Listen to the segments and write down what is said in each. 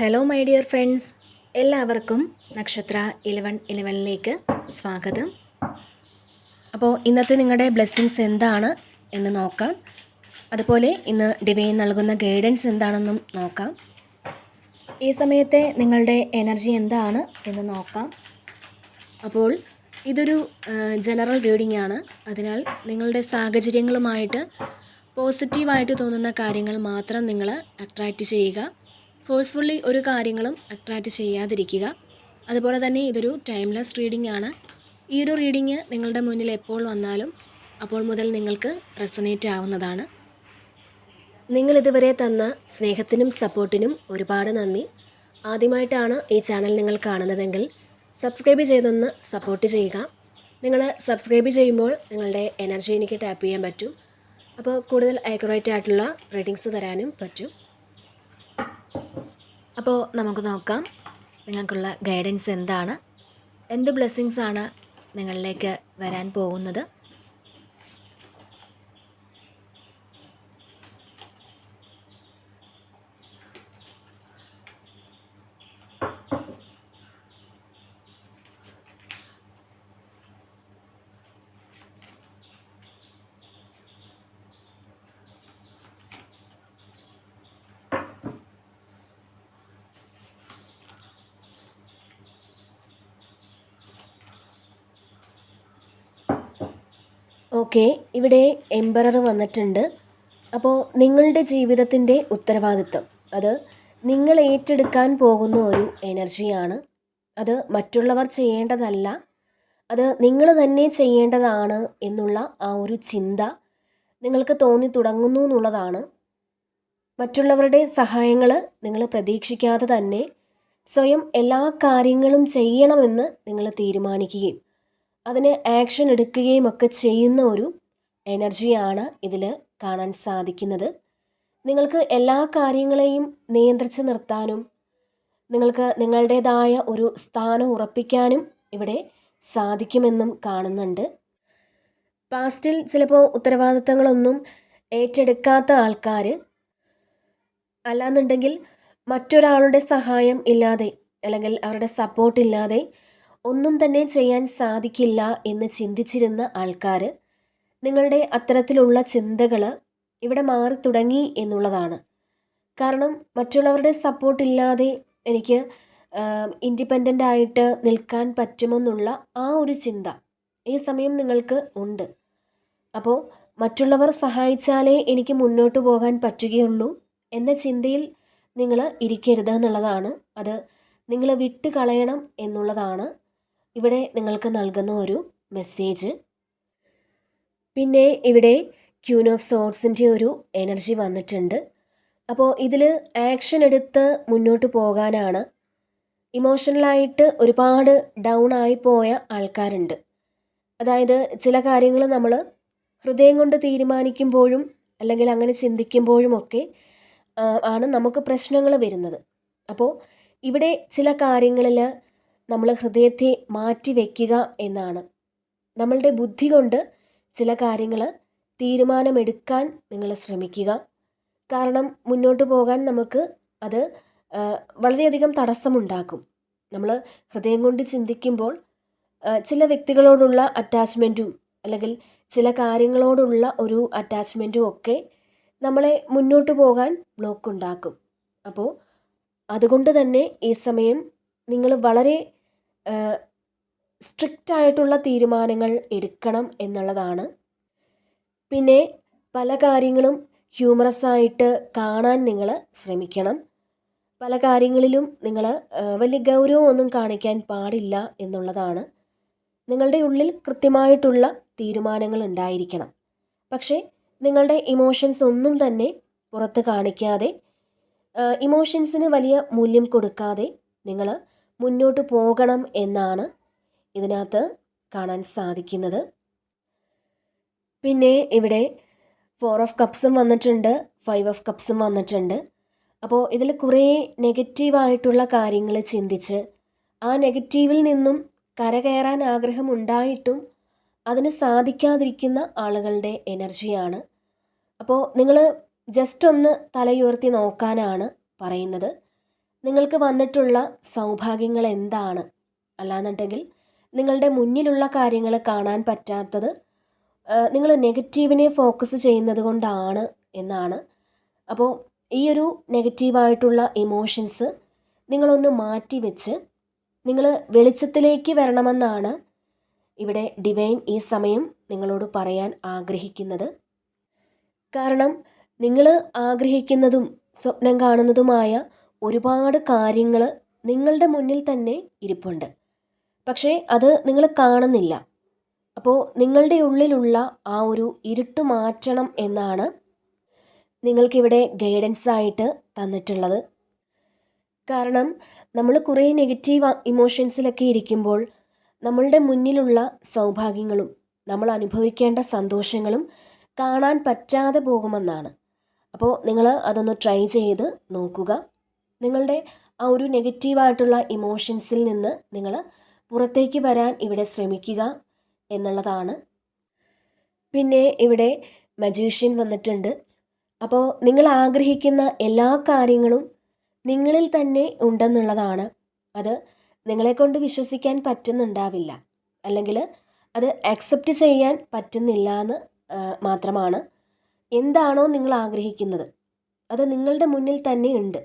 Hello my dear friends, എല്ലാവർക്കും നക്ഷത്ര 1111ലേക്ക് സ്വാഗതം. അപ്പോൾ ഇന്നത്തെ നിങ്ങളുടെ ബ്ലെസ്സിങ്സ് എന്താണ് എന്ന് നോക്കാം. അതുപോലെ ഇന്ന് ഡിവൈൻ നൽകുന്ന ഗൈഡൻസ് എന്താണെന്നും നോക്കാം. ഈ സമയത്തെ നിങ്ങളുടെ എനർജി എന്താണ് എന്ന് നോക്കാം. അപ്പോൾ ഇതൊരു ജനറൽ റീഡിംഗ് ആണ്. അതിനാൽ നിങ്ങളുടെ സാഹചര്യങ്ങളുമായിട്ട് പോസിറ്റീവായിട്ട് തോന്നുന്ന കാര്യങ്ങൾ മാത്രം നിങ്ങൾ അട്രാക്റ്റ് ചെയ്യുക. ഫോഴ്സ്ഫുള്ളി ഒരു കാര്യങ്ങളും അട്രാക്റ്റ് ചെയ്യാതിരിക്കുക. അതുപോലെ തന്നെ ഇതൊരു ടൈംലെസ് റീഡിംഗ് ആണ്. ഈ ഒരു റീഡിംഗ് നിങ്ങളുടെ മുന്നിൽ എപ്പോൾ വന്നാലും അപ്പോൾ മുതൽ നിങ്ങൾക്ക് റെസൊനേറ്റ് ആവുന്നതാണ്. നിങ്ങളിതുവരെ തന്ന സ്നേഹത്തിനും സപ്പോർട്ടിനും ഒരുപാട് നന്ദി. ആദ്യമായിട്ടാണ് ഈ ചാനൽ നിങ്ങൾ കാണുന്നതെങ്കിൽ സബ്സ്ക്രൈബ് ചെയ്തൊന്ന് സപ്പോർട്ട് ചെയ്യുക. നിങ്ങൾ സബ്സ്ക്രൈബ് ചെയ്യുമ്പോൾ നിങ്ങളുടെ എനർജി എനിക്ക് ടാപ്പ് ചെയ്യാൻ പറ്റും. അപ്പോൾ കൂടുതൽ ആക്യുറേറ്റ് ആയിട്ടുള്ള റീഡിങ്സ് തരാനും പറ്റും. അപ്പോൾ നമുക്ക് നോക്കാം നിങ്ങൾക്കുള്ള ഗൈഡൻസ് എന്താണ്, എന്ത് ബ്ലെസ്സിങ്സ് ആണ് നിങ്ങളിലേക്ക് വരാൻ പോകുന്നത്. ഓക്കെ, ഇവിടെ എംപറർ വന്നിട്ടുണ്ട്. അപ്പോൾ നിങ്ങളുടെ ജീവിതത്തിൻ്റെ ഉത്തരവാദിത്വം അത് നിങ്ങൾ ഏറ്റെടുക്കാൻ പോകുന്ന ഒരു എനർജിയാണ്. അത് മറ്റുള്ളവർ ചെയ്യേണ്ടതല്ല, അത് നിങ്ങൾ തന്നെ ചെയ്യേണ്ടതാണ് എന്നുള്ള ആ ഒരു ചിന്ത നിങ്ങൾക്ക് തോന്നി തുടങ്ങുന്നു എന്നുള്ളതാണ്. മറ്റുള്ളവരുടെ സഹായങ്ങൾ നിങ്ങൾ പ്രതീക്ഷിക്കാതെ തന്നെ സ്വയം എല്ലാ കാര്യങ്ങളും ചെയ്യണമെന്ന് നിങ്ങൾ തീരുമാനിക്കുകയും അതിന് ആക്ഷൻ എടുക്കുകയും ഒക്കെ ചെയ്യുന്ന ഒരു എനർജിയാണ് ഇതിൽ കാണാൻ സാധിക്കുന്നത്. നിങ്ങൾക്ക് എല്ലാ കാര്യങ്ങളെയും നിയന്ത്രിച്ച് നിർത്താനും നിങ്ങൾക്ക് നിങ്ങളുടേതായ ഒരു സ്ഥാനം ഉറപ്പിക്കാനും ഇവിടെ സാധിക്കുമെന്നും കാണുന്നുണ്ട്. പാസ്റ്റിൽ ചിലപ്പോൾ ഉത്തരവാദിത്തങ്ങളൊന്നും ഏറ്റെടുക്കാത്ത ആൾക്കാർ അല്ലാന്നുണ്ടെങ്കിൽ മറ്റൊരാളുടെ സഹായം ഇല്ലാതെ അല്ലെങ്കിൽ അവരുടെ സപ്പോർട്ടില്ലാതെ ഒന്നും തന്നെ ചെയ്യാൻ സാധിക്കില്ല എന്ന് ചിന്തിച്ചിരുന്ന ആൾക്കാർ നിങ്ങളുടെ അത്തരത്തിലുള്ള ചിന്തകൾ ഇവിടെ മാറി തുടങ്ങി എന്നുള്ളതാണ്. കാരണം മറ്റുള്ളവരുടെ സപ്പോർട്ടില്ലാതെ എനിക്ക് ഇൻഡിപെൻഡൻ്റ് ആയിട്ട് നിൽക്കാൻ പറ്റുമെന്നുള്ള ആ ഒരു ചിന്ത ഈ സമയം നിങ്ങൾക്ക് ഉണ്ട്. അപ്പോൾ മറ്റുള്ളവർ സഹായിച്ചാലേ എനിക്ക് മുന്നോട്ട് പോകാൻ പറ്റുകയുള്ളൂ എന്ന ചിന്തയിൽ നിങ്ങൾ ഇരിക്കരുത് എന്നുള്ളതാണ്. അത് നിങ്ങൾ വിട്ട് കളയണം എന്നുള്ളതാണ് ഇവിടെ നിങ്ങൾക്ക് നൽകുന്ന ഒരു മെസ്സേജ്. പിന്നെ ഇവിടെ ക്യൂൻ ഓഫ് സോർഡ്സിൻ്റെ ഒരു എനർജി വന്നിട്ടുണ്ട്. അപ്പോൾ ഇതിൽ ആക്ഷൻ എടുത്ത് മുന്നോട്ട് പോകാനാണ്. ഇമോഷണലായിട്ട് ഒരുപാട് ഡൗൺ ആയി പോയ ആൾക്കാരുണ്ട്. അതായത് ചില കാര്യങ്ങൾ നമ്മൾ ഹൃദയം കൊണ്ട് തീരുമാനിക്കുമ്പോഴും അല്ലെങ്കിൽ അങ്ങനെ ചിന്തിക്കുമ്പോഴും ഒക്കെ ആണ് നമുക്ക് പ്രശ്നങ്ങൾ വരുന്നത്. അപ്പോൾ ഇവിടെ ചില കാര്യങ്ങളിൽ നമ്മൾ ഹൃദയത്തെ മാറ്റി വയ്ക്കുക എന്നാണ്. നമ്മളുടെ ബുദ്ധി കൊണ്ട് ചില കാര്യങ്ങൾ തീരുമാനമെടുക്കാൻ നിങ്ങൾ ശ്രമിക്കുക. കാരണം മുന്നോട്ട് പോകാൻ നമുക്ക് അത് വളരെയധികം തടസ്സമുണ്ടാക്കും. നമ്മൾ ഹൃദയം കൊണ്ട് ചിന്തിക്കുമ്പോൾ ചില വ്യക്തികളോടുള്ള അറ്റാച്ച്മെൻറ്റും അല്ലെങ്കിൽ ചില കാര്യങ്ങളോടുള്ള ഒരു അറ്റാച്ച്മെൻറ്റും ഒക്കെ നമ്മളെ മുന്നോട്ട് പോകാൻ ബ്ലോക്ക് ഉണ്ടാക്കും. അപ്പോൾ അതുകൊണ്ട് തന്നെ ഈ സമയം നിങ്ങൾ വളരെ സ്ട്രിക്റ്റ് ആയിട്ടുള്ള തീരുമാനങ്ങൾ എടുക്കണം എന്നുള്ളതാണ്. പിന്നെ പല കാര്യങ്ങളും ഹ്യൂമറസ് ആയിട്ട് കാണാൻ നിങ്ങൾ ശ്രമിക്കണം. പല കാര്യങ്ങളിലും നിങ്ങൾ വലിയ ഗൗരവമൊന്നും കാണിക്കാൻ പാടില്ല എന്നുള്ളതാണ്. നിങ്ങളുടെ ഉള്ളിൽ കൃത്യമായിട്ടുള്ള തീരുമാനങ്ങൾ ഉണ്ടായിരിക്കണം. പക്ഷേ നിങ്ങളുടെ ഇമോഷൻസ് ഒന്നും തന്നെ പുറത്ത് കാണിക്കാതെ ഇമോഷൻസിന് വലിയ മൂല്യം കൊടുക്കാതെ നിങ്ങൾ മുന്നോട്ട് പോകണം എന്നാണ് ഇതിനകത്ത് കാണാൻ സാധിക്കുന്നത്. പിന്നെ ഇവിടെ 4 ഓഫ് കപ്സും വന്നിട്ടുണ്ട്, 5 ഓഫ് കപ്സും വന്നിട്ടുണ്ട്. അപ്പോൾ ഇതിൽ കുറേ നെഗറ്റീവായിട്ടുള്ള കാര്യങ്ങൾ ചിന്തിച്ച് ആ നെഗറ്റീവിൽ നിന്നും കരകയറാൻ ആഗ്രഹമുണ്ടായിട്ടും അതിന് സാധിക്കാതിരിക്കുന്ന ആളുകളുടെ എനർജിയാണ്. അപ്പോൾ നിങ്ങൾ ജസ്റ്റ് ഒന്ന് തലയുയർത്തി നോക്കാനാണ് പറയുന്നത്. നിങ്ങൾക്ക് വന്നിട്ടുള്ള സൗഭാഗ്യങ്ങൾ എന്താണ്, അല്ലാന്നുണ്ടെങ്കിൽ നിങ്ങളുടെ മുന്നിലുള്ള കാര്യങ്ങൾ കാണാൻ പറ്റാത്തത് നിങ്ങൾ നെഗറ്റീവിനെ ഫോക്കസ് ചെയ്യുന്നത് കൊണ്ടാണ് എന്നാണ്. അപ്പോൾ ഈ ഒരു നെഗറ്റീവായിട്ടുള്ള ഇമോഷൻസ് നിങ്ങളൊന്ന് മാറ്റി വെച്ച് നിങ്ങൾ വെളിച്ചത്തിലേക്ക് വരണമെന്നാണ് ഇവിടെ ഡിവൈൻ ഈ സമയം നിങ്ങളോട് പറയാൻ ആഗ്രഹിക്കുന്നത്. കാരണം നിങ്ങൾ ആഗ്രഹിക്കുന്നതും സ്വപ്നം കാണുന്നതുമായ ഒരുപാട് കാര്യങ്ങൾ നിങ്ങളുടെ മുന്നിൽ തന്നെ ഇരിപ്പുണ്ട്. പക്ഷേ അത് നിങ്ങൾ കാണുന്നില്ല. അപ്പോൾ നിങ്ങളുടെ ഉള്ളിലുള്ള ആ ഒരു ഇരുട്ട് മാറ്റണം എന്നാണ് നിങ്ങൾക്കിവിടെ ഗൈഡൻസ് ആയിട്ട് തന്നിട്ടുള്ളത്. കാരണം നമ്മൾ കുറേ നെഗറ്റീവ് ഇമോഷൻസിലൊക്കെ ഇരിക്കുമ്പോൾ നമ്മളുടെ മുന്നിലുള്ള സൗഭാഗ്യങ്ങളും നമ്മൾ അനുഭവിക്കേണ്ട സന്തോഷങ്ങളും കാണാൻ പറ്റാതെ പോകുമെന്നാണ്. അപ്പോൾ നിങ്ങൾ അതൊന്ന് ട്രൈ ചെയ്ത് നോക്കുക. നിങ്ങളുടെ ആ ഒരു നെഗറ്റീവായിട്ടുള്ള ഇമോഷൻസിൽ നിന്ന് നിങ്ങൾ പുറത്തേക്ക് വരാൻ ഇവിടെ ശ്രമിക്കുക എന്നുള്ളതാണ്. പിന്നെ ഇവിടെ മജീഷ്യൻ വന്നിട്ടുണ്ട്. അപ്പോൾ നിങ്ങൾ ആഗ്രഹിക്കുന്ന എല്ലാ കാര്യങ്ങളും നിങ്ങളിൽ തന്നെ ഉണ്ടെന്നുള്ളതാണ്. അത് നിങ്ങളെക്കൊണ്ട് വിശ്വസിക്കാൻ പറ്റുന്നുണ്ടാവില്ല, അല്ലെങ്കിൽ അത് അക്സെപ്റ്റ് ചെയ്യാൻ പറ്റുന്നില്ല എന്ന് മാത്രമാണ്. എന്താണോ നിങ്ങൾ ആഗ്രഹിക്കുന്നത് അത് നിങ്ങളുടെ മുന്നിൽ തന്നെ ഉണ്ട്,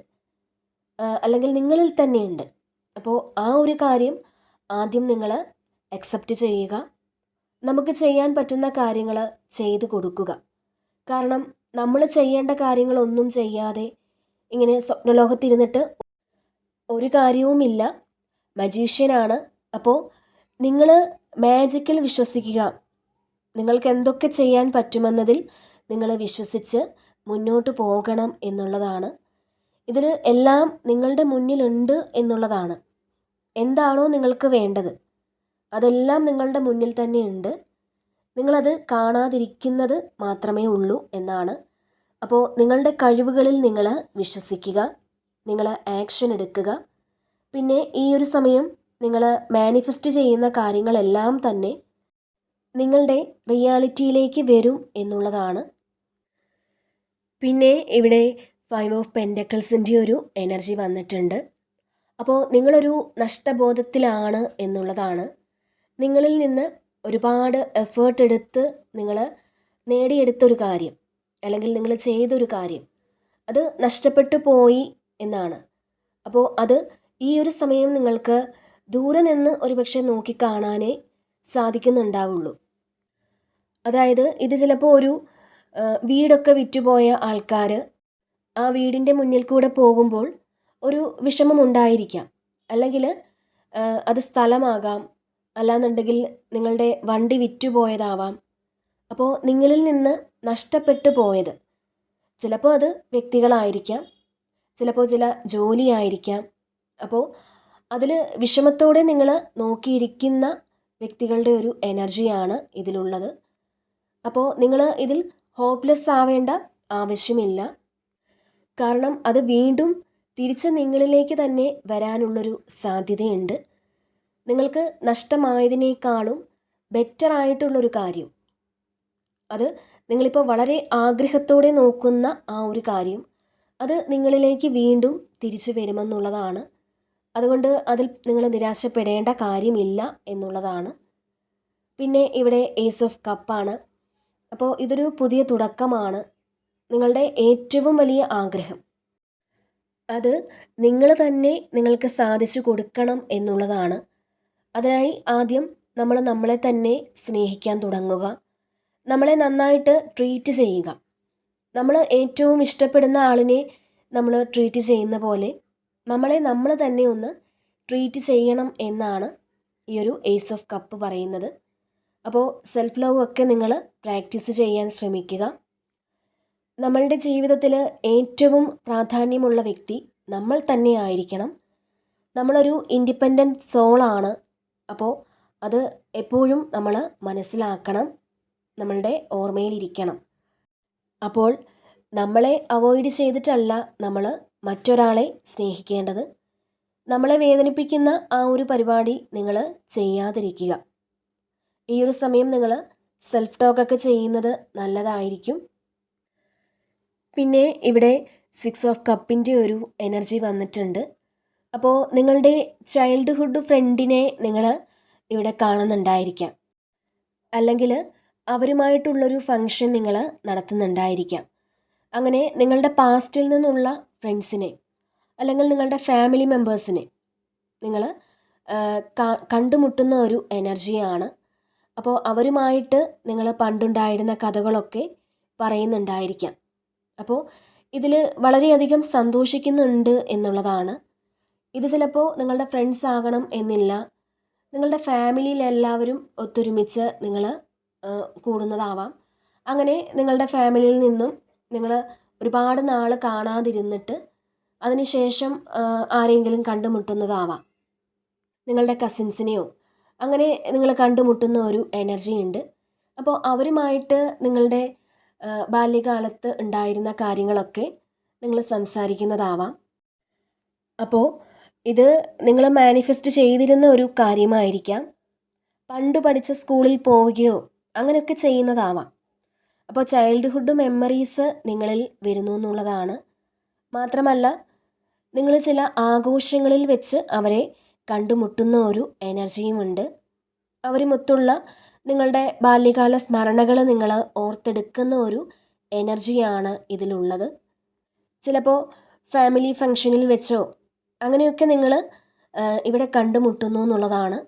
അല്ലെങ്കിൽ നിങ്ങളിൽ തന്നെ ഉണ്ട്. അപ്പോൾ ആ ഒരു കാര്യം ആദ്യം നിങ്ങൾ അക്സെപ്റ്റ് ചെയ്യുക. നമുക്ക് ചെയ്യാൻ പറ്റുന്ന കാര്യങ്ങൾ ചെയ്തു കൊടുക്കുക. കാരണം നമ്മൾ ചെയ്യേണ്ട കാര്യങ്ങളൊന്നും ചെയ്യാതെ ഇങ്ങനെ സ്വപ്നലോകത്തിരുന്നിട്ട് ഒരു കാര്യവുമില്ല. മജീഷ്യനാണ്. അപ്പോൾ നിങ്ങൾ മാജിക്കിൽ വിശ്വസിക്കുക. നിങ്ങൾക്ക് എന്തൊക്കെ ചെയ്യാൻ പറ്റുമെന്നതിൽ നിങ്ങൾ വിശ്വസിച്ച് മുന്നോട്ട് പോകണം എന്നുള്ളതാണ്. ഇതിൽ എല്ലാം നിങ്ങളുടെ മുന്നിലുണ്ട് എന്നുള്ളതാണ്. എന്താണോ നിങ്ങൾക്ക് വേണ്ടത് അതെല്ലാം നിങ്ങളുടെ മുന്നിൽ തന്നെ ഉണ്ട്. നിങ്ങളത് കാണാതിരിക്കുന്നത് മാത്രമേ ഉള്ളൂ എന്നാണ്. അപ്പോൾ നിങ്ങളുടെ കഴിവുകളിൽ നിങ്ങൾ വിശ്വസിക്കുക, നിങ്ങൾ ആക്ഷൻ എടുക്കുക. പിന്നെ ഈ ഒരു സമയം നിങ്ങൾ മാനിഫെസ്റ്റ് ചെയ്യുന്ന കാര്യങ്ങളെല്ലാം തന്നെ നിങ്ങളുടെ റിയാലിറ്റിയിലേക്ക് വരും എന്നുള്ളതാണ്. പിന്നെ ഇവിടെ 5 ഓഫ് പെൻറ്റക്കിൾസിൻ്റെ ഒരു എനർജി വന്നിട്ടുണ്ട്. അപ്പോൾ നിങ്ങളൊരു നഷ്ടബോധത്തിലാണ് എന്നുള്ളതാണ്. നിങ്ങളിൽ നിന്ന് ഒരുപാട് എഫേർട്ട് എടുത്ത് നിങ്ങൾ നേടിയെടുത്തൊരു കാര്യം, അല്ലെങ്കിൽ നിങ്ങൾ ചെയ്തൊരു കാര്യം അത് നഷ്ടപ്പെട്ടു പോയി എന്നാണ്. അപ്പോൾ അത് ഈ ഒരു സമയം നിങ്ങൾക്ക് ദൂരെ നിന്ന് ഒരുപക്ഷെ നോക്കിക്കാണാനേ സാധിക്കുന്നുണ്ടാവുള്ളൂ. അതായത് ഇത് ചിലപ്പോൾ ഒരു വീടൊക്കെ വിറ്റുപോയ ആൾക്കാർ ആ വീടിൻ്റെ മുന്നിൽ കൂടെ പോകുമ്പോൾ ഒരു വിഷമമുണ്ടായിരിക്കാം. അല്ലെങ്കിൽ അത് സ്ഥലമാകാം, അല്ലാന്നുണ്ടെങ്കിൽ നിങ്ങളുടെ വണ്ടി വിറ്റുപോയതാവാം. അപ്പോൾ നിങ്ങളിൽ നിന്ന് നഷ്ടപ്പെട്ടു പോയത് ചിലപ്പോൾ അത് വ്യക്തികളായിരിക്കാം, ചിലപ്പോൾ ചില ജോലിയായിരിക്കാം. അപ്പോൾ അതിൽ വിഷമത്തോടെ നിങ്ങൾ നോക്കിയിരിക്കുന്ന വ്യക്തികളുടെ ഒരു എനർജിയാണ് ഇതിലുള്ളത്. അപ്പോൾ നിങ്ങൾ ഇതിൽ ഹോപ്പ്ലെസ് ആവേണ്ട ആവശ്യമില്ല. കാരണം അത് വീണ്ടും തിരിച്ച് നിങ്ങളിലേക്ക് തന്നെ വരാനുള്ളൊരു സാധ്യതയുണ്ട്. നിങ്ങൾക്ക് നഷ്ടമായതിനേക്കാളും ബെറ്റർ ആയിട്ടുള്ളൊരു കാര്യം, അത് നിങ്ങളിപ്പോൾ വളരെ ആഗ്രഹത്തോടെ നോക്കുന്ന ആ ഒരു കാര്യം, അത് നിങ്ങളിലേക്ക് വീണ്ടും തിരിച്ചു വരുമെന്നുള്ളതാണ്. അതുകൊണ്ട് അതിൽ നിങ്ങൾ നിരാശപ്പെടേണ്ട കാര്യമില്ല എന്നുള്ളതാണ്. പിന്നെ ഇവിടെ ഏസ് ഓഫ് കപ്പാണ്. അപ്പോൾ ഇതൊരു പുതിയ തുടക്കമാണ്. നിങ്ങളുടെ ഏറ്റവും വലിയ ആഗ്രഹം അത് നിങ്ങൾ തന്നെ നിങ്ങൾക്ക് സാധിച്ചു കൊടുക്കണം എന്നുള്ളതാണ്. അതിനായി ആദ്യം നമ്മൾ നമ്മളെ തന്നെ സ്നേഹിക്കാൻ തുടങ്ങുക. നമ്മളെ നന്നായിട്ട് ട്രീറ്റ് ചെയ്യുക. നമ്മൾ ഏറ്റവും ഇഷ്ടപ്പെടുന്ന ആളിനെ നമ്മൾ ട്രീറ്റ് ചെയ്യുന്ന പോലെ നമ്മളെ നമ്മൾ തന്നെ ഒന്ന് ട്രീറ്റ് ചെയ്യണം എന്നാണ് ഈ ഒരു ഏസ് ഓഫ് കപ്പ് പറയുന്നത്. അപ്പോൾ സെൽഫ് ലവ് ഒക്കെ നിങ്ങൾ പ്രാക്ടീസ് ചെയ്യാൻ ശ്രമിക്കുക. നമ്മളുടെ ജീവിതത്തിൽ ഏറ്റവും പ്രാധാന്യമുള്ള വ്യക്തി നമ്മൾ തന്നെ ആയിരിക്കണം. നമ്മളൊരു ഇൻഡിപെൻഡൻറ്റ് സോളാണ്. അപ്പോൾ അത് എപ്പോഴും നമ്മൾ മനസ്സിലാക്കണം, നമ്മളുടെ ഓർമ്മയിലിരിക്കണം. അപ്പോൾ നമ്മളെ അവോയ്ഡ് ചെയ്തിട്ടല്ല നമ്മൾ മറ്റൊരാളെ സ്നേഹിക്കേണ്ടത്. നമ്മളെ വേദനിപ്പിക്കുന്ന ആ ഒരു പരിപാടി നിങ്ങൾ ചെയ്യാതിരിക്കുക. ഈ ഒരു സമയം നിങ്ങൾ സെൽഫ് ടോക്കൊക്കെ ചെയ്യുന്നത് നല്ലതായിരിക്കും. പിന്നെ ഇവിടെ 6 ഓഫ് കപ്പിൻ്റെ ഒരു എനർജി വന്നിട്ടുണ്ട്. അപ്പോൾ നിങ്ങളുടെ ചൈൽഡ്ഹുഡ് ഫ്രണ്ടിനെ നിങ്ങൾ ഇവിടെ കാണുന്നുണ്ടായിരിക്കാം, അല്ലെങ്കിൽ അവരുമായിട്ടുള്ളൊരു ഫങ്ഷൻ നിങ്ങൾ നടത്തുന്നുണ്ടായിരിക്കാം. അങ്ങനെ നിങ്ങളുടെ പാസ്റ്റിൽ നിന്നുള്ള ഫ്രണ്ട്സിനെ അല്ലെങ്കിൽ നിങ്ങളുടെ ഫാമിലി മെമ്പേഴ്സിനെ നിങ്ങൾ കണ്ടുമുട്ടുന്ന ഒരു എനർജിയാണ്. അപ്പോൾ അവരുമായിട്ട് നിങ്ങൾ പണ്ടുണ്ടായിരുന്ന കഥകളൊക്കെ പറയുന്നുണ്ടായിരിക്കാം. അപ്പോൾ ഇതിൽ വളരെയധികം സന്തോഷിക്കുന്നുണ്ട് എന്നുള്ളതാണ്. ഇത് ചിലപ്പോൾ നിങ്ങളുടെ ഫ്രണ്ട്സ് ആകണം എന്നില്ല, നിങ്ങളുടെ ഫാമിലിയിലെല്ലാവരും ഒത്തൊരുമിച്ച് നിങ്ങൾ കൂടുന്നതാവാം. അങ്ങനെ നിങ്ങളുടെ ഫാമിലിയിൽ നിന്നും നിങ്ങൾ ഒരുപാട് നാൾ കാണാതിരുന്നിട്ട് അതിനുശേഷം ആരെങ്കിലും കണ്ടുമുട്ടുന്നതാവാം. നിങ്ങളുടെ കസിൻസിനെയോ അങ്ങനെ നിങ്ങൾ കണ്ടുമുട്ടുന്ന ഒരു എനർജി ഉണ്ട്. അപ്പോൾ അവരുമായിട്ട് നിങ്ങളുടെ ബാല്യകാലത്ത് ഉണ്ടായിരുന്ന കാര്യങ്ങളൊക്കെ നിങ്ങൾ സംസാരിക്കുന്നതാവാം. അപ്പോൾ ഇത് നിങ്ങൾ മാനിഫെസ്റ്റ് ചെയ്തിരുന്ന ഒരു കാര്യമായിരിക്കാം. പണ്ട് പഠിച്ച സ്കൂളിൽ പോവുകയോ അങ്ങനെയൊക്കെ ചെയ്യുന്നതാവാം. അപ്പോൾ ചൈൽഡ്ഹുഡ് മെമ്മറീസ് നിങ്ങളിൽ വരുന്നു എന്നുള്ളതാണ്. മാത്രമല്ല നിങ്ങൾ ചില ആഘോഷങ്ങളിൽ വെച്ച് അവരെ കണ്ടുമുട്ടുന്ന ഒരു എനർജിയുമുണ്ട്. അവരുമൊത്തുള്ള നിങ്ങളുടെ ബാല്യകാല സ്മരണകൾ നിങ്ങൾ ഓർത്തെടുക്കുന്ന ഒരു എനർജിയാണ് ഇതിലുള്ളത്. ചിലപ്പോൾ ഫാമിലി ഫങ്ഷനിൽ വെച്ചോ അങ്ങനെയൊക്കെ നിങ്ങൾ ഇവിടെ കണ്ടുമുട്ടുന്നു എന്നുള്ളതാണ്.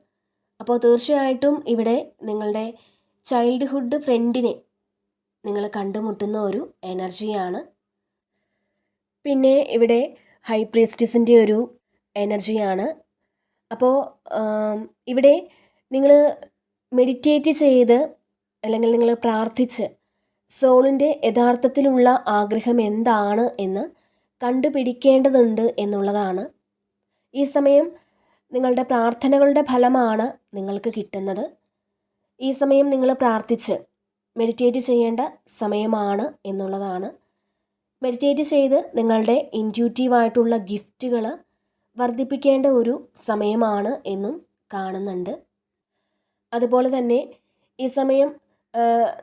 അപ്പോൾ തീർച്ചയായിട്ടും ഇവിടെ നിങ്ങളുടെ ചൈൽഡ്ഹുഡ് ഫ്രണ്ടിനെ നിങ്ങൾ കണ്ടുമുട്ടുന്ന ഒരു എനർജിയാണ്. പിന്നെ ഇവിടെ ഹൈ പ്രീസ്റ്റസിൻ്റെ ഒരു എനർജിയാണ്. അപ്പോൾ ഇവിടെ നിങ്ങൾ മെഡിറ്റേറ്റ് ചെയ്ത് അല്ലെങ്കിൽ നിങ്ങൾ പ്രാർത്ഥിച്ച് സോളിൻ്റെ യഥാർത്ഥത്തിലുള്ള ആഗ്രഹം എന്താണ് എന്ന് കണ്ടുപിടിക്കേണ്ടതുണ്ട് എന്നുള്ളതാണ്. ഈ സമയം നിങ്ങളുടെ പ്രാർത്ഥനകളുടെ ഫലമാണ് നിങ്ങൾക്ക് കിട്ടുന്നത്. ഈ സമയം നിങ്ങൾ പ്രാർത്ഥിച്ച് മെഡിറ്റേറ്റ് ചെയ്യേണ്ട സമയമാണ് എന്നുള്ളതാണ്. മെഡിറ്റേറ്റ് ചെയ്ത് നിങ്ങളുടെ ഇൻറ്റ്യൂട്ടീവായിട്ടുള്ള ഗിഫ്റ്റുകൾ വർദ്ധിപ്പിക്കേണ്ട ഒരു സമയമാണ് എന്നും കാണുന്നുണ്ട്. അതുപോലെ തന്നെ ഈ സമയം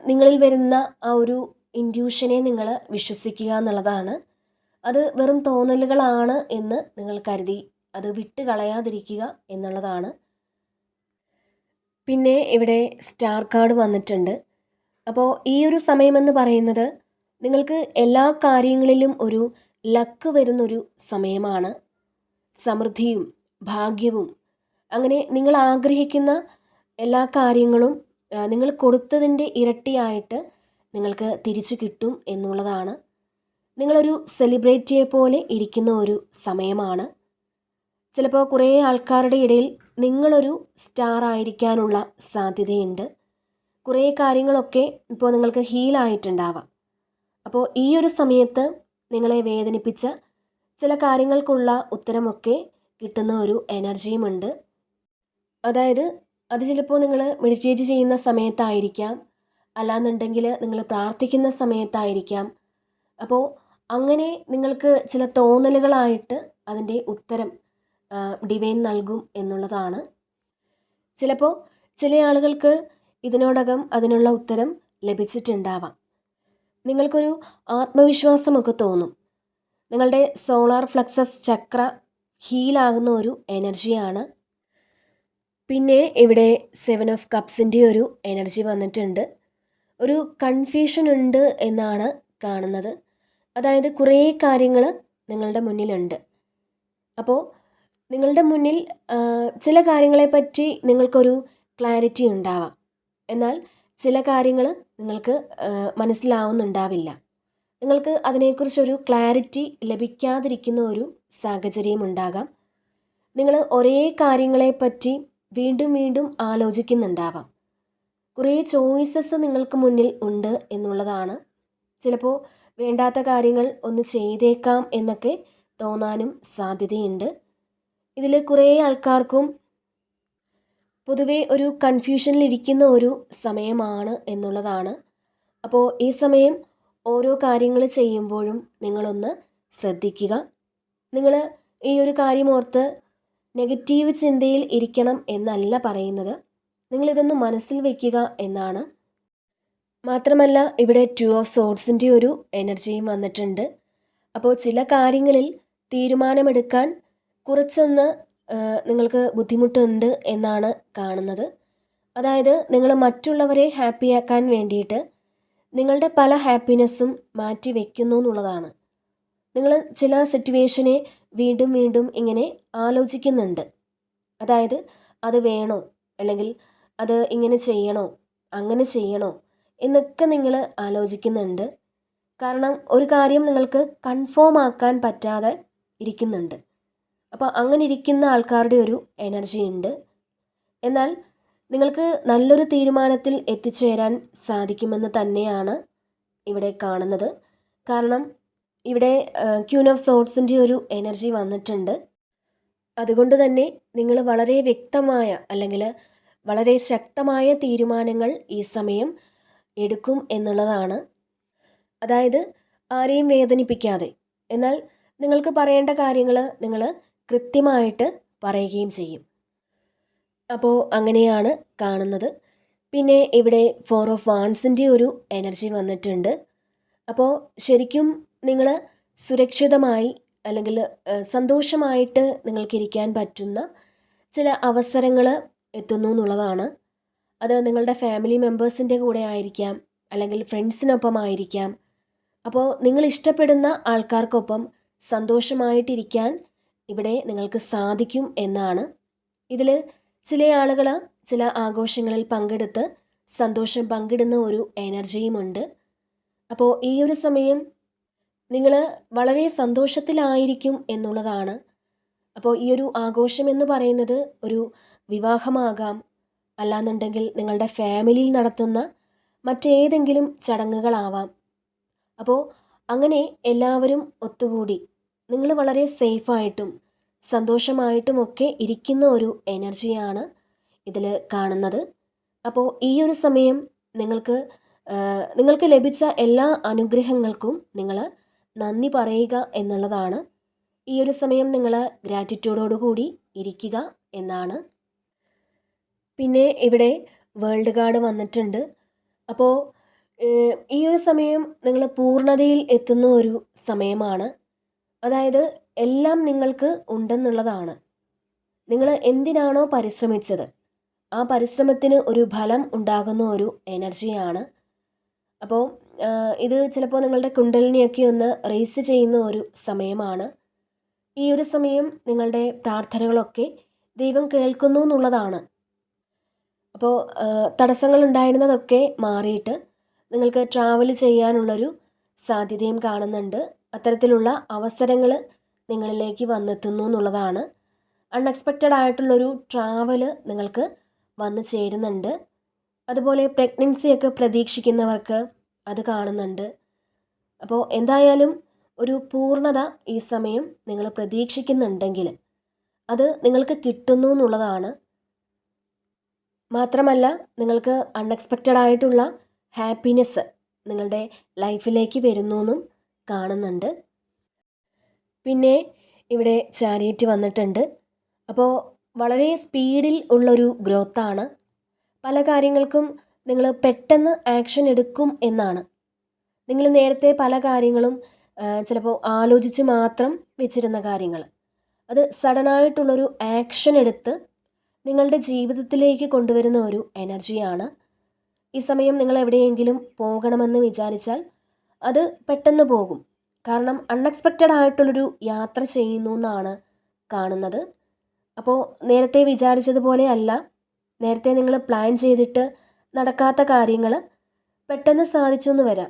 നിങ്ങളിൽ വരുന്ന ആ ഒരു ഇൻറ്റ്യൂഷനെ നിങ്ങൾ വിശ്വസിക്കുക എന്നുള്ളതാണ്. അത് വെറും തോന്നലുകളാണ് എന്ന് നിങ്ങൾ കരുതി അത് വിട്ട് കളയാതിരിക്കുക എന്നുള്ളതാണ്. പിന്നെ ഇവിടെ സ്റ്റാർ കാർഡ് വന്നിട്ടുണ്ട്. അപ്പോൾ ഈ ഒരു സമയമെന്ന് പറയുന്നത് നിങ്ങൾക്ക് എല്ലാ കാര്യങ്ങളിലും ഒരു ലക്ക് വരുന്നൊരു സമയമാണ്. സമൃദ്ധിയും ഭാഗ്യവും അങ്ങനെ നിങ്ങൾ ആഗ്രഹിക്കുന്ന എല്ലാ കാര്യങ്ങളും നിങ്ങൾ കൊടുത്തതിൻ്റെ ഇരട്ടിയായിട്ട് നിങ്ങൾക്ക് തിരിച്ചു കിട്ടും എന്നുള്ളതാണ്. നിങ്ങളൊരു സെലിബ്രിറ്റിയെ പോലെ ഇരിക്കുന്ന ഒരു സമയമാണ്. ചിലപ്പോൾ കുറേ ആൾക്കാരുടെ ഇടയിൽ നിങ്ങളൊരു സ്റ്റാർ ആയിരിക്കാനുള്ള സാധ്യതയുണ്ട്. കുറേ കാര്യങ്ങളൊക്കെ ഇപ്പോൾ നിങ്ങൾക്ക് ഹീലായിട്ടുണ്ടാവാം. അപ്പോൾ ഈ ഒരു സമയത്ത് നിങ്ങളെ വേദനിപ്പിച്ച ചില കാര്യങ്ങൾക്കുള്ള ഉത്തരമൊക്കെ കിട്ടുന്ന ഒരു എനർജിയുമുണ്ട്. അതായത് അത് ചിലപ്പോൾ നിങ്ങൾ മെഡിറ്റേറ്റ് ചെയ്യുന്ന സമയത്തായിരിക്കാം, അല്ലാന്നുണ്ടെങ്കിൽ നിങ്ങൾ പ്രാർത്ഥിക്കുന്ന സമയത്തായിരിക്കാം. അപ്പോൾ അങ്ങനെ നിങ്ങൾക്ക് ചില തോന്നലുകളായിട്ട് അതിൻ്റെ ഉത്തരം ഡിവൈൻ നൽകും എന്നുള്ളതാണ്. ചിലപ്പോൾ ചില ആളുകൾക്ക് ഇതിനോടകം അതിനുള്ള ഉത്തരം ലഭിച്ചിട്ടുണ്ടാവാം. നിങ്ങൾക്കൊരു ആത്മവിശ്വാസമൊക്കെ തോന്നും. നിങ്ങളുടെ സോളാർ ഫ്ലക്സസ് ചക്ര ഹീലാകുന്ന ഒരു എനർജിയാണ്. പിന്നെ ഇവിടെ 7 ഓഫ് കപ്സിൻ്റെ ഒരു എനർജി വന്നിട്ടുണ്ട്. ഒരു കൺഫ്യൂഷൻ ഉണ്ട് എന്നാണ് കാണുന്നത്. അതായത് കുറേ കാര്യങ്ങൾ നിങ്ങളുടെ മുന്നിലുണ്ട്. അപ്പോൾ നിങ്ങളുടെ മുന്നിൽ ചില കാര്യങ്ങളെപ്പറ്റി നിങ്ങൾക്കൊരു ക്ലാരിറ്റി ഉണ്ടാവാം. എന്നാൽ ചില കാര്യങ്ങൾ നിങ്ങൾക്ക് മനസ്സിലാവുന്നുണ്ടാവില്ല. നിങ്ങൾക്ക് അതിനെക്കുറിച്ചൊരു ക്ലാരിറ്റി ലഭിക്കാതിരിക്കുന്ന ഒരു സാഹചര്യം ഉണ്ടാകാം. നിങ്ങൾ ഒരേ കാര്യങ്ങളെപ്പറ്റി വീണ്ടും വീണ്ടും ആലോചിക്കുന്നുണ്ടാവാം. കുറേ ചോയ്സസ് നിങ്ങൾക്ക് മുന്നിൽ ഉണ്ട് എന്നുള്ളതാണ്. ചിലപ്പോൾ വേണ്ടാത്ത കാര്യങ്ങൾ ഒന്ന് ചെയ്തേക്കാം എന്നൊക്കെ തോന്നാനും സാധ്യതയുണ്ട്. ഇതിൽ കുറേ ആൾക്കാർക്കും പൊതുവേ ഒരു കൺഫ്യൂഷനിലിരിക്കുന്ന ഒരു സമയമാണ് എന്നുള്ളതാണ്. അപ്പോൾ ഈ സമയം ഓരോ കാര്യങ്ങൾ ചെയ്യുമ്പോഴും നിങ്ങളൊന്ന് ശ്രദ്ധിക്കുക. നിങ്ങൾ ഈ ഒരു കാര്യം ഓർത്ത് നെഗറ്റീവ് ചിന്തയിൽ ഇരിക്കണം എന്നല്ല പറയുന്നത്. നിങ്ങളിതൊന്ന് മനസ്സിൽ വയ്ക്കുക എന്നാണ്. മാത്രമല്ല ഇവിടെ 2 ഓഫ് സോഡ്സിൻ്റെ ഒരു എനർജിയും വന്നിട്ടുണ്ട്. അപ്പോൾ ചില കാര്യങ്ങളിൽ തീരുമാനമെടുക്കാൻ കുറച്ചൊന്ന് നിങ്ങൾക്ക് ബുദ്ധിമുട്ടുണ്ട് എന്നാണ് കാണുന്നത്. അതായത് നിങ്ങൾ മറ്റുള്ളവരെ ഹാപ്പിയാക്കാൻ വേണ്ടിയിട്ട് നിങ്ങളുടെ പല ഹാപ്പിനെസ്സും മാറ്റി വയ്ക്കുന്നു എന്നുള്ളതാണ്. നിങ്ങൾ ചില സിറ്റുവേഷനെ വീണ്ടും വീണ്ടും ഇങ്ങനെ ആലോചിക്കുന്നുണ്ട്. അതായത് അത് വേണോ, അല്ലെങ്കിൽ അത് ഇങ്ങനെ ചെയ്യണോ, അങ്ങനെ ചെയ്യണോ എന്നൊക്കെ നിങ്ങൾ ആലോചിക്കുന്നുണ്ട്. കാരണം ഒരു കാര്യം നിങ്ങൾക്ക് കൺഫേം ആക്കാൻ പറ്റാതെ ഇരിക്കുന്നുണ്ട്. അപ്പോൾ അങ്ങനെ ഇരിക്കുന്ന ആൾക്കാരുടെ ഒരു എനർജി ഉണ്ട്. എന്നാൽ നിങ്ങൾക്ക് നല്ലൊരു തീരുമാനത്തിൽ എത്തിച്ചേരാൻ സാധിക്കുമെന്ന് തന്നെയാണ് ഇവിടെ കാണുന്നത്. കാരണം ഇവിടെ ക്യൂൻ ഓഫ് സോർട്സിൻ്റെ ഒരു എനർജി വന്നിട്ടുണ്ട്. അതുകൊണ്ട് തന്നെ നിങ്ങൾ വളരെ വ്യക്തമായ അല്ലെങ്കിൽ വളരെ ശക്തമായ തീരുമാനങ്ങൾ ഈ സമയം എടുക്കും എന്നുള്ളതാണ്. അതായത് ആരെയും വേദനിപ്പിക്കാതെ, എന്നാൽ നിങ്ങൾക്ക് പറയേണ്ട കാര്യങ്ങൾ നിങ്ങൾ കൃത്യമായിട്ട് പറയുകയും ചെയ്യും. അപ്പോൾ അങ്ങനെയാണ് കാണുന്നത്. പിന്നെ ഇവിടെ 4 ഓഫ് വാൺസിൻ്റെ ഒരു എനർജി വന്നിട്ടുണ്ട്. അപ്പോൾ ശരിക്കും നിങ്ങൾ സുരക്ഷിതമായി അല്ലെങ്കിൽ സന്തോഷമായിട്ട് നിങ്ങൾക്കിരിക്കാൻ പറ്റുന്ന ചില അവസരങ്ങൾ എത്തുന്നു എന്നുള്ളതാണ്. അത് നിങ്ങളുടെ ഫാമിലി മെമ്പേഴ്സിൻ്റെ കൂടെ ആയിരിക്കാം, അല്ലെങ്കിൽ ഫ്രണ്ട്സിനൊപ്പം ആയിരിക്കാം. അപ്പോൾ നിങ്ങൾ ഇഷ്ടപ്പെടുന്ന ആൾക്കാർക്കൊപ്പം സന്തോഷമായിട്ടിരിക്കാൻ ഇവിടെ നിങ്ങൾക്ക് സാധിക്കും എന്നാണ്. ഇതിൽ ചില ആളുകൾ ചില ആഘോഷങ്ങളിൽ പങ്കെടുത്ത് സന്തോഷം പങ്കിടുന്ന ഒരു എനർജിയുമുണ്ട്. അപ്പോൾ ഈ ഒരു സമയം നിങ്ങൾ വളരെ സന്തോഷത്തിലായിരിക്കും എന്നുള്ളതാണ്. അപ്പോൾ ഈ ഒരു ആഘോഷം എന്ന് പറയുന്നത് ഒരു വിവാഹമാകാം, അല്ലാന്നുണ്ടെങ്കിൽ നിങ്ങളുടെ ഫാമിലിയിൽ നടത്തുന്ന മറ്റേതെങ്കിലും ചടങ്ങുകളാവാം. അപ്പോൾ അങ്ങനെ എല്ലാവരും ഒത്തുകൂടി നിങ്ങൾ വളരെ സേഫായിട്ടും സന്തോഷമായിട്ടുമൊക്കെ ഇരിക്കുന്ന ഒരു എനർജിയാണ് ഇതിൽ കാണുന്നത്. അപ്പോൾ ഈ ഒരു സമയം നിങ്ങൾക്ക് ലഭിച്ച എല്ലാ അനുഗ്രഹങ്ങൾക്കും നിങ്ങൾ നന്ദി പറയുക എന്നുള്ളതാണ്. ഈ ഒരു സമയം നിങ്ങൾ ഗ്രാറ്റിറ്റ്യൂഡോടുകൂടി ഇരിക്കുക എന്നാണ്. പിന്നെ ഇവിടെ വേൾഡ് കാർഡ് വന്നിട്ടുണ്ട്. അപ്പോൾ ഈ ഒരു സമയം നിങ്ങൾ പൂർണ്ണതയിൽ എത്തുന്ന ഒരു സമയമാണ്. അതായത് എല്ലാം നിങ്ങൾക്ക് ഉണ്ടെന്നുള്ളതാണ്. നിങ്ങൾ എന്തിനാണോ പരിശ്രമിച്ചത് ആ പരിശ്രമത്തിന് ഒരു ഫലം ഉണ്ടാകുന്ന ഒരു എനർജിയാണ്. അപ്പോൾ ഇത് ചിലപ്പോൾ നിങ്ങളുടെ കുണ്ടലിനിയൊക്കെ ഒന്ന് റേസ് ചെയ്യുന്ന ഒരു സമയമാണ്. ഈ ഒരു സമയം നിങ്ങളുടെ പ്രാർത്ഥനകളൊക്കെ ദൈവം കേൾക്കുന്നു എന്നുള്ളതാണ്. അപ്പോൾ തടസ്സങ്ങൾ ഉണ്ടായിരുന്നതൊക്കെ മാറിയിട്ട് നിങ്ങൾക്ക് ട്രാവൽ ചെയ്യാനുള്ളൊരു സാധ്യതയും കാണുന്നുണ്ട്. അത്തരത്തിലുള്ള അവസരങ്ങൾ നിങ്ങളിലേക്ക് വന്നെത്തുന്നു എന്നുള്ളതാണ്. അൺഎക്സ്പെക്റ്റഡ് ആയിട്ടുള്ളൊരു ട്രാവൽ നിങ്ങൾക്ക് വന്നു ചേരുന്നുണ്ട്. അതുപോലെ പ്രഗ്നൻസിയൊക്കെ പ്രതീക്ഷിക്കുന്നവർക്ക് അത് കാണുന്നുണ്ട്. അപ്പോൾ എന്തായാലും ഒരു പൂർണ്ണത ഈ സമയം നിങ്ങൾ പ്രതീക്ഷിക്കുന്നുണ്ടെങ്കിൽ അത് നിങ്ങൾക്ക് കിട്ടുന്നു എന്നുള്ളതാണ്. മാത്രമല്ല നിങ്ങൾക്ക് അൺഎക്സ്പെക്റ്റഡ് ആയിട്ടുള്ള ഹാപ്പിനെസ് നിങ്ങളുടെ ലൈഫിലേക്ക് വരുന്നു എന്നും കാണുന്നുണ്ട്. പിന്നെ ഇവിടെ ചാരിയറ്റ് വന്നിട്ടുണ്ട്. അപ്പോൾ വളരെ സ്പീഡിൽ ഉള്ളൊരു ഗ്രോത്താണ്. പല കാര്യങ്ങൾക്കും നിങ്ങൾ പെട്ടെന്ന് ആക്ഷൻ എടുക്കും എന്നാണ്. നിങ്ങൾ നേരത്തെ പല കാര്യങ്ങളും ചിലപ്പോൾ ആലോചിച്ച് മാത്രം വെച്ചിരുന്ന കാര്യങ്ങൾ അത് സഡനായിട്ടുള്ളൊരു ആക്ഷൻ എടുത്ത് നിങ്ങളുടെ ജീവിതത്തിലേക്ക് കൊണ്ടുവരുന്ന ഒരു എനർജിയാണ്. ഈ സമയം നിങ്ങൾ എവിടെയെങ്കിലും പോകണമെന്ന് വിചാരിച്ചാൽ അത് പെട്ടെന്ന് പോകും. കാരണം അൺഎക്സ്പെക്റ്റഡ് ആയിട്ടുള്ളൊരു യാത്ര ചെയ്യുന്നു എന്നാണ് കാണുന്നത്. അപ്പോൾ നേരത്തെ വിചാരിച്ചതുപോലെ അല്ല, നേരത്തെ നിങ്ങൾ പ്ലാൻ ചെയ്തിട്ട് നടക്കാത്ത കാര്യങ്ങൾ പെട്ടെന്ന് സാധിച്ചു എന്ന് വരാം.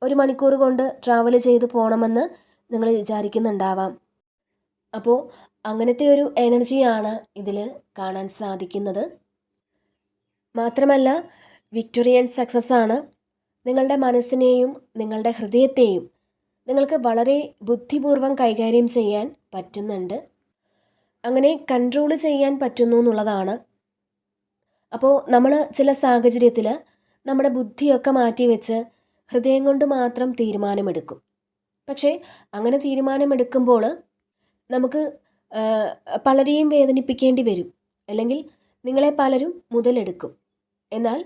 1 മണിക്കൂർ കൊണ്ട് ട്രാവൽ ചെയ്ത് പോകണമെന്ന് നിങ്ങൾ വിചാരിക്കുന്നുണ്ടാവാം. അപ്പോൾ അങ്ങനത്തെ ഒരു എനർജിയാണ് ഇതിൽ കാണാൻ സാധിക്കുന്നത്. മാത്രമല്ല വിക്ടോറിയൻ സക്സസ് ആണ്. നിങ്ങളുടെ മനസ്സിനെയും നിങ്ങളുടെ ഹൃദയത്തെയും നിങ്ങൾക്ക് വളരെ ബുദ്ധിപൂർവ്വം കൈകാര്യം ചെയ്യാൻ പറ്റുന്നുണ്ട്. അങ്ങനെ കൺട്രോൾ ചെയ്യാൻ പറ്റുന്നു എന്നുള്ളതാണ്. അപ്പോൾ നമ്മൾ ചില സാഹചര്യത്തിൽ നമ്മുടെ ബുദ്ധിയൊക്കെ മാറ്റി വെച്ച് ഹൃദയം കൊണ്ട് മാത്രം തീരുമാനമെടുക്കും. പക്ഷേ അങ്ങനെ തീരുമാനമെടുക്കുമ്പോൾ നമുക്ക് പലരെയും വേദനിപ്പിക്കേണ്ടി വരും, അല്ലെങ്കിൽ നിങ്ങളെ പലരും മുതലെടുക്കും. എന്നാൽ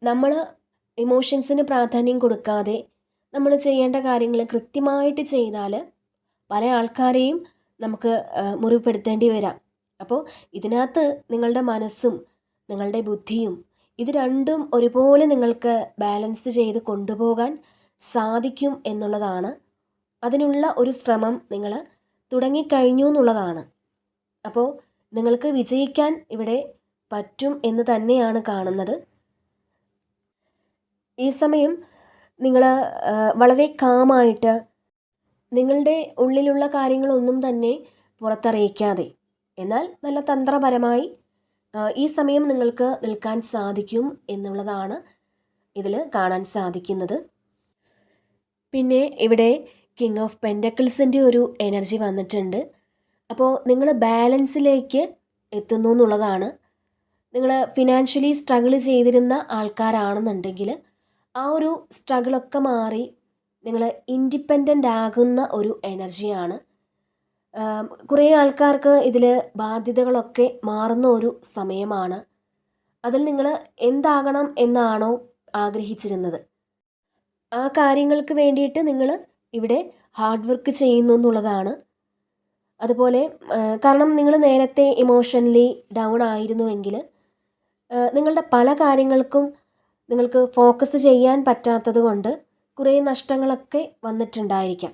നമ്മൾ ഇമോഷൻസിന് പ്രാധാന്യം കൊടുക്കാതെ നമ്മൾ ചെയ്യേണ്ട കാര്യങ്ങൾ കൃത്യമായിട്ട് ചെയ്താൽ പല ആൾക്കാരെയും നമുക്ക് മുറിപ്പെടുത്തേണ്ടി വരാം. അപ്പോൾ ഇതിനകത്ത് നിങ്ങളുടെ മനസ്സും നിങ്ങളുടെ ബുദ്ധിയും ഇത് രണ്ടും ഒരുപോലെ നിങ്ങൾക്ക് ബാലൻസ് ചെയ്ത് കൊണ്ടുപോകാൻ സാധിക്കും എന്നുള്ളതാണ്. അതിനുള്ള ഒരു ശ്രമം നിങ്ങൾ തുടങ്ങിക്കഴിഞ്ഞു എന്നുള്ളതാണ്. അപ്പോൾ നിങ്ങൾക്ക് വിജയിക്കാൻ ഇവിടെ പറ്റും എന്ന് തന്നെയാണ് കാണുന്നത്. ഈ സമയം നിങ്ങൾ വളരെ കാമായിട്ട് നിങ്ങളുടെ ഉള്ളിലുള്ള കാര്യങ്ങളൊന്നും തന്നെ പുറത്തറിയിക്കാതെ, എന്നാൽ നല്ല തന്ത്രപരമായി ഈ സമയം നിങ്ങൾക്ക് നിൽക്കാൻ സാധിക്കും എന്നുള്ളതാണ് ഇതിൽ കാണാൻ സാധിക്കുന്നത്. പിന്നെ ഇവിടെ കിങ് ഓഫ് പെൻറ്റക്കിൾസിൻ്റെ ഒരു എനർജി വന്നിട്ടുണ്ട്. അപ്പോൾ നിങ്ങൾ ബാലൻസിലേക്ക് എത്തുന്നു എന്നുള്ളതാണ്. നിങ്ങൾ ഫിനാൻഷ്യലി സ്ട്രഗിൾ ചെയ്തിരുന്ന ആൾക്കാരാണെന്നുണ്ടെങ്കിൽ ആ ഒരു സ്ട്രഗിളൊക്കെ മാറി നിങ്ങൾ ഇൻഡിപെൻഡൻ്റ് ആകുന്ന ഒരു എനർജിയാണ്. കുറേ ആൾക്കാർക്ക് ഇതിൽ ബാധ്യതകളൊക്കെ മാറുന്ന ഒരു സമയമാണ്. അതിൽ നിങ്ങൾ എന്താകണം എന്നാണോ ആഗ്രഹിച്ചിരുന്നത് ആ കാര്യങ്ങൾക്ക് വേണ്ടിയിട്ട് നിങ്ങൾ ഇവിടെ ഹാർഡ് വർക്ക് ചെയ്യുന്നു എന്നുള്ളതാണ്. അതുപോലെ കാരണം നിങ്ങൾ നേരത്തെ ഇമോഷണലി ഡൗൺ ആയിരുന്നുവെങ്കിൽ നിങ്ങളുടെ പല കാര്യങ്ങൾക്കും നിങ്ങൾക്ക് ഫോക്കസ് ചെയ്യാൻ പറ്റാത്തത് കൊണ്ട് കുറേ നഷ്ടങ്ങളൊക്കെ വന്നിട്ടുണ്ടായിരിക്കാം.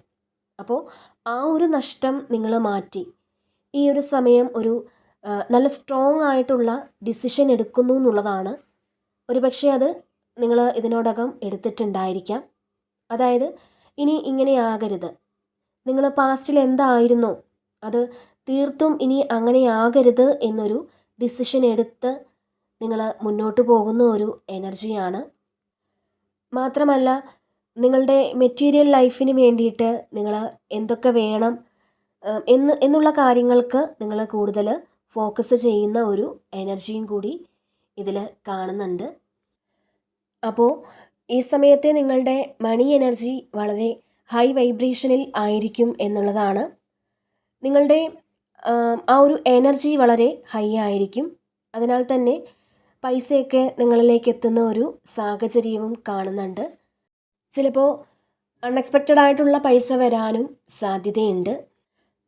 അപ്പോൾ ആ ഒരു നഷ്ടം നിങ്ങൾ മാറ്റി ഈ ഒരു സമയം ഒരു നല്ല സ്ട്രോങ് ആയിട്ടുള്ള ഡിസിഷൻ എടുക്കുന്നു എന്നുള്ളതാണ്. ഒരുപക്ഷെ അത് നിങ്ങൾ ഇതിനോടകം എടുത്തിട്ടുണ്ടായിരിക്കാം. അതായത് ഇനി ഇങ്ങനെയാകരുത്, നിങ്ങൾ പാസ്റ്റിൽ എന്തായിരുന്നോ അത് തീർത്തും ഇനി അങ്ങനെയാകരുത് എന്നൊരു ഡിസിഷൻ എടുത്ത് നിങ്ങൾ മുന്നോട്ട് പോകുന്ന ഒരു എനർജിയാണ്. മാത്രമല്ല നിങ്ങളുടെ മെറ്റീരിയൽ ലൈഫിന് വേണ്ടിയിട്ട് നിങ്ങൾ എന്തൊക്കെ വേണം എന്നുള്ള കാര്യങ്ങൾക്ക് നിങ്ങൾ കൂടുതൽ ഫോക്കസ് ചെയ്യുന്ന ഒരു എനർജിയും കൂടി ഇതിൽ കാണുന്നുണ്ട്. അപ്പോൾ ഈ സമയത്തെ നിങ്ങളുടെ മണി എനർജി വളരെ ഹൈ വൈബ്രേഷനിൽ ആയിരിക്കും എന്നുള്ളതാണ്. നിങ്ങളുടെ ആ ഒരു എനർജി വളരെ ഹൈ ആയിരിക്കും. അതിനാൽ തന്നെ പൈസയൊക്കെ നിങ്ങളിലേക്ക് എത്തുന്ന ഒരു സാഹചര്യവും കാണുന്നുണ്ട്. ചിലപ്പോൾ അൺഎക്സ്പെക്റ്റഡ് ആയിട്ടുള്ള പൈസ വരാനും സാധ്യതയുണ്ട്.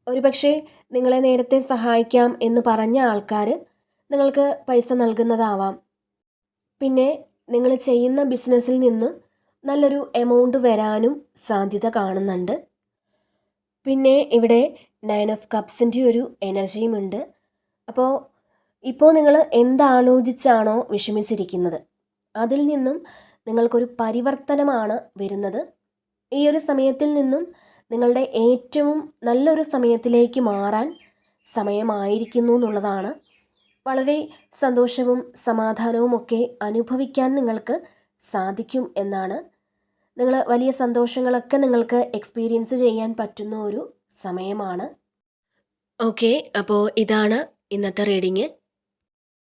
ഒരുപക്ഷെ നിങ്ങളെ നേരത്തെ സഹായിക്കാം എന്ന് പറഞ്ഞ ആൾക്കാർ നിങ്ങൾക്ക് പൈസ നൽകുന്നതാവാം. പിന്നെ നിങ്ങൾ ചെയ്യുന്ന ബിസിനസ്സിൽ നിന്ന് നല്ലൊരു എമൗണ്ട് വരാനും സാധ്യത കാണുന്നുണ്ട്. പിന്നെ ഇവിടെ 9 ഓഫ് കപ്സിൻ്റെ ഒരു എനർജിയുമുണ്ട്. അപ്പോൾ ഇപ്പോൾ നിങ്ങൾ എന്താലോചിച്ചാണോ വിഷമിച്ചിരിക്കുന്നത് അതിൽ നിന്നും നിങ്ങൾക്കൊരു പരിവർത്തനമാണ് വരുന്നത്. ഈ ഒരു സമയത്തിൽ നിന്നും നിങ്ങളുടെ ഏറ്റവും നല്ലൊരു സമയത്തിലേക്ക് മാറാൻ സമയമായിരിക്കുന്നു എന്നുള്ളതാണ്. വളരെ സന്തോഷവും സമാധാനവും ഒക്കെ അനുഭവിക്കാൻ നിങ്ങൾക്ക് സാധിക്കും എന്നാണ്. നിങ്ങൾ വലിയ സന്തോഷങ്ങളൊക്കെ നിങ്ങൾക്ക് എക്സ്പീരിയൻസ് ചെയ്യാൻ പറ്റുന്ന ഒരു സമയമാണ്. ഓക്കെ, അപ്പോൾ ഇതാണ് ഇന്നത്തെ റീഡിങ്.